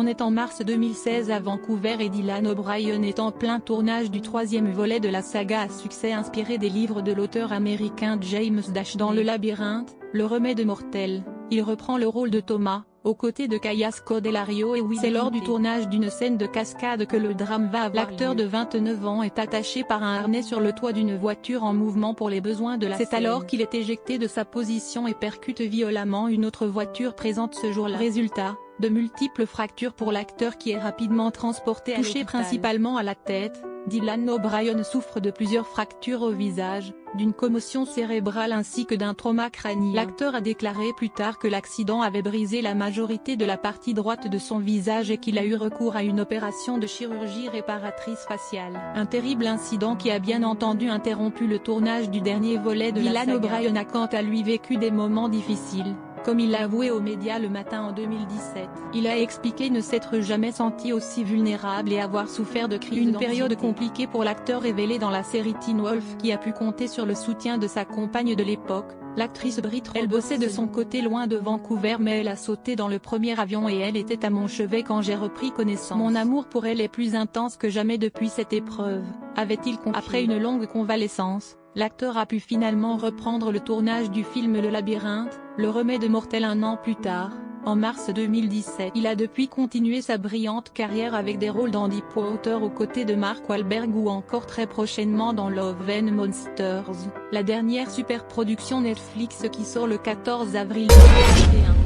On est en mars 2016 à Vancouver et Dylan O'Brien est en plein tournage du troisième volet de la saga à succès inspiré des livres de l'auteur américain James Dash. Dans Le Labyrinthe, le remède mortel, il reprend le rôle de Thomas, aux côtés de Kaya Scodelario et Will. C'est lors du tournage d'une scène de cascade que le drame va avoir lieu. L'acteur de 29 ans est attaché par un harnais sur le toit d'une voiture en mouvement pour les besoins de la scène. C'est alors qu'il est éjecté de sa position et percute violemment une autre voiture présente ce jour-là. Résultat, de multiples fractures pour l'acteur qui est rapidement transporté à l'hôpital. Touché principalement à la tête, Dylan O'Brien souffre de plusieurs fractures au visage, d'une commotion cérébrale ainsi que d'un trauma crânien. L'acteur a déclaré plus tard que l'accident avait brisé la majorité de la partie droite de son visage et qu'il a eu recours à une opération de chirurgie réparatrice faciale. Un terrible incident qui a bien entendu interrompu le tournage du dernier volet de la saga. Dylan O'Brien a quant à lui vécu des moments difficiles, comme il l'a avoué aux médias le matin en 2017. Il a expliqué ne s'être jamais senti aussi vulnérable et avoir souffert de crises d'anxiété. Une période compliquée pour l'acteur révélé dans la série Teen Wolf qui a pu compter sur le soutien de sa compagne de l'époque, l'actrice Britt Roberts. Elle bossait de son côté loin de Vancouver mais elle a sauté dans le premier avion et elle était à mon chevet quand j'ai repris connaissance. Mon amour pour elle est plus intense que jamais depuis cette épreuve, avait-il confié. Après une longue convalescence, l'acteur a pu finalement reprendre le tournage du film Le Labyrinthe, le remède mortel un an plus tard, en mars 2017. Il a depuis continué sa brillante carrière avec des rôles dans Deepwater aux côtés de Mark Wahlberg ou encore très prochainement dans Love and Monsters, la dernière superproduction Netflix qui sort le 14 avril 2021.